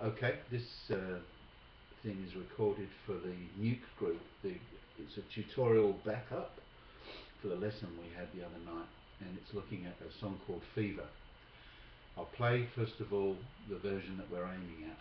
Okay, this thing is recorded for the Nuke group. It's a tutorial backup for the lesson we had the other night, and it's looking at a song called Fever. I'll play first of all the version that we're aiming at.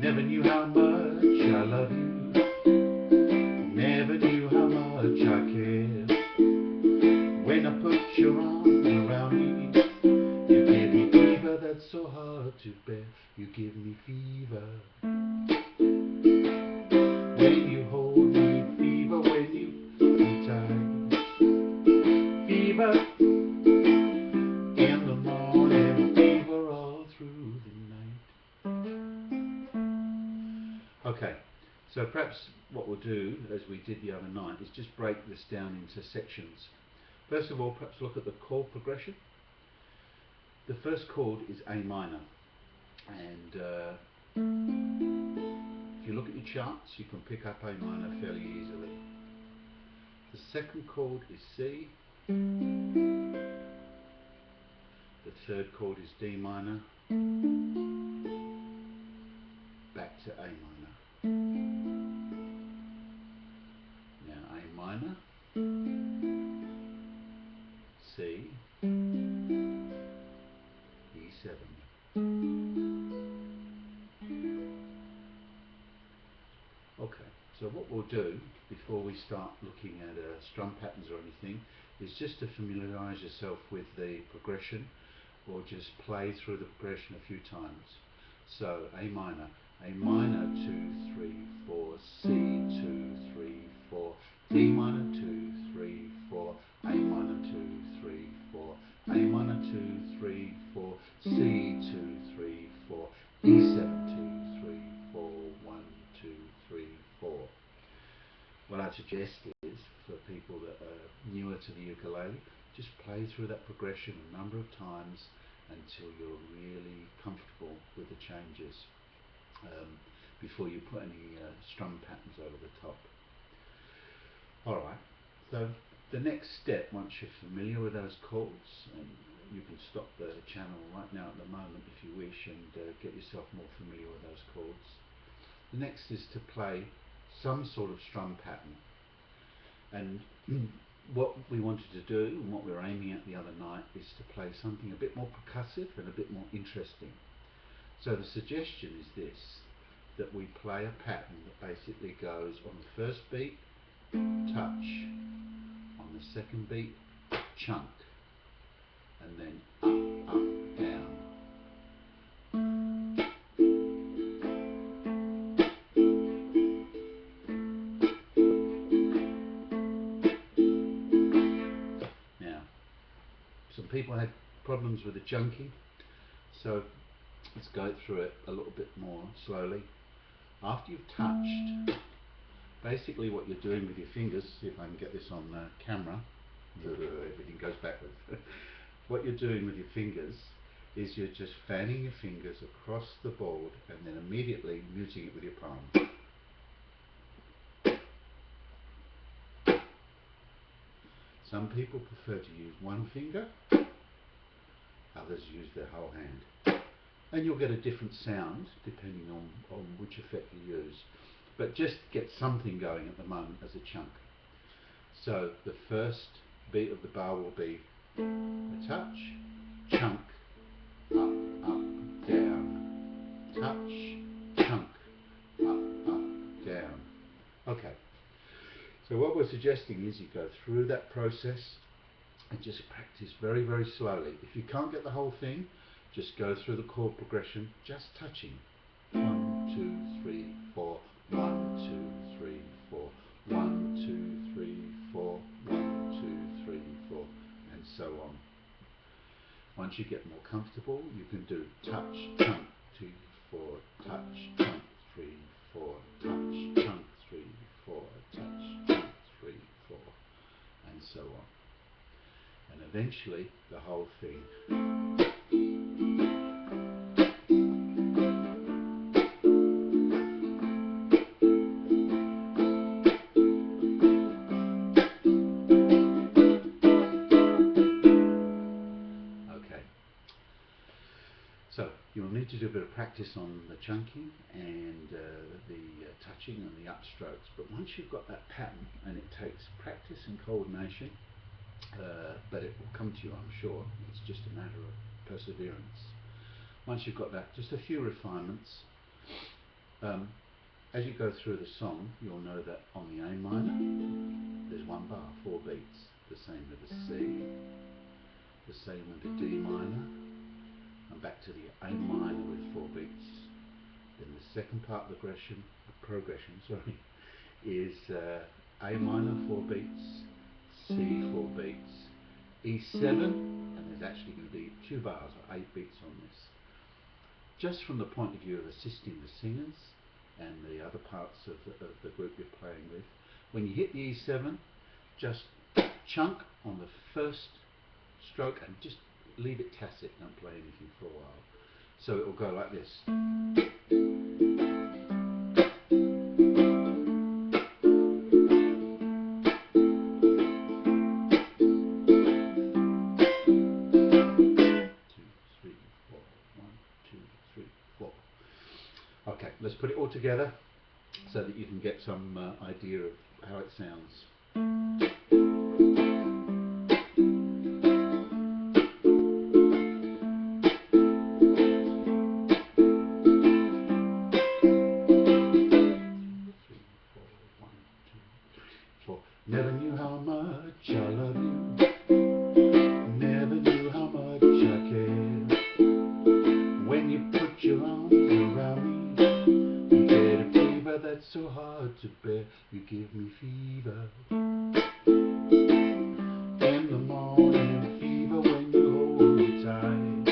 Never knew how much I love you, never knew how much I care. When I put your arms around me, you give me fever that's so hard to bear. You give me fever when you hold me, fever when you hold me tight, fever in the morning, fever all through the night. Okay, so perhaps what we'll do, as we did the other night, is just break this down into sections. First of all, perhaps look at the chord progression. The first chord is A minor, and if you look at your charts, you can pick up A minor fairly easily. The second chord is C. The third chord is D minor. Back to A minor. Now A minor, C, E7. Okay, so what we'll do before we start looking at strum patterns or anything is just to familiarise yourself with the progression, or just play through the progression a few times. So A minor, 2, 3, 4, C, 2, 3, 4, D minor, 2, 3, 4, A minor, 2, 3, 4, A minor, 2, 3, 4, C, 2, 3, 4, E7, 2, 3, 4, 1, 2, 3, 4. What I'd suggest is, for people that are newer to the ukulele, just play through that progression a number of times until you're really comfortable with the changes before you put any strum patterns over the top. Alright, so the next step, once you're familiar with those chords, and you can stop the channel right now at the moment if you wish and get yourself more familiar with those chords. The next is to play some sort of strum pattern, and what we wanted to do and what we were aiming at the other night is to play something a bit more percussive and a bit more interesting. So the suggestion is this, that we play a pattern that basically goes on the first beat, touch, on the second beat, chunk, and then up, up, down. Now, some people had problems with the chunking, so let's go through it a little bit more slowly. After you've touched, basically what you're doing with your fingers, see if I can get this on camera, everything goes backwards. What you're doing with your fingers is you're just fanning your fingers across the board and then immediately muting it with your palm. Some people prefer to use one finger, others use their whole hand. And you'll get a different sound depending on which effect you use. But just get something going at the moment as a chunk. So the first beat of the bar will be a touch, chunk, up, up, down, touch, chunk, up, up, down. Okay, so what we're suggesting is you go through that process and just practice very, very slowly. If you can't get the whole thing, just go through the chord progression, just touching. 1, 2, 3, 4, 1, 2, 3, 4, 1, 2, 3, 4, 1, 2, 3, 4, and so on. Once you get more comfortable, you can do touch, chunk, 2, 4, touch, chunk, 3, 4, touch, chunk, 3, 4, touch, chunk, 3, 4, and so on. And eventually the whole thing. So you'll need to do a bit of practice on the chunking and the touching and the upstrokes, but once you've got that pattern, and it takes practice and coordination, but it will come to you, I'm sure. It's just a matter of perseverance. Once you've got that, just a few refinements. As you go through the song, you'll know that on the A minor, there's one bar, 4 beats. The same with the C, the same with the D minor, and back to the A minor with 4 beats. Then the second part of the progression, is A minor 4 beats, C 4 beats, E7, and there's actually going to be 2 bars or 8 beats on this. Just from the point of view of assisting the singers and the other parts of the group you're playing with, when you hit the E7, just chunk on the first stroke and just leave it tacit, don't play anything for a while. So it will go like this. 2, 3, 4. Okay, let's put it all together so that you can get some idea of how it sounds. 4. Never knew how much I love you. Never knew how much I care. When you put your arms around me, you get a fever that's so hard to bear. You give me fever. In the morning, fever when you hold me tight.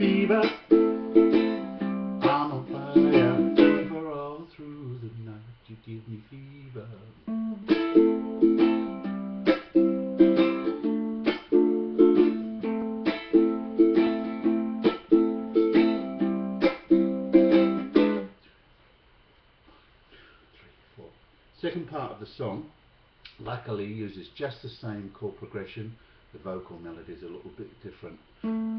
Fever, I'm on fire. Fever all through the night. You give me fever. Second part of the song, luckily, uses just the same chord progression. The vocal melody is a little bit different.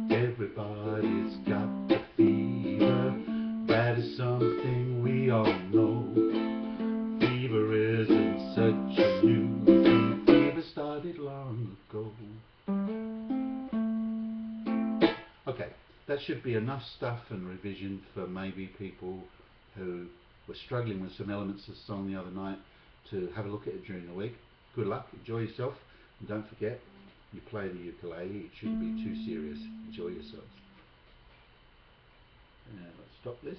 Everybody's got the fever. That is something we all know. Fever isn't such a new thing. Fever started long ago. Okay, that should be enough stuff and revision for maybe people who were struggling with some elements of the song the other night to have a look at it during the week. Good luck, enjoy yourself, and don't forget, you play the ukulele, it shouldn't be too serious. Enjoy yourselves. Now let's stop this.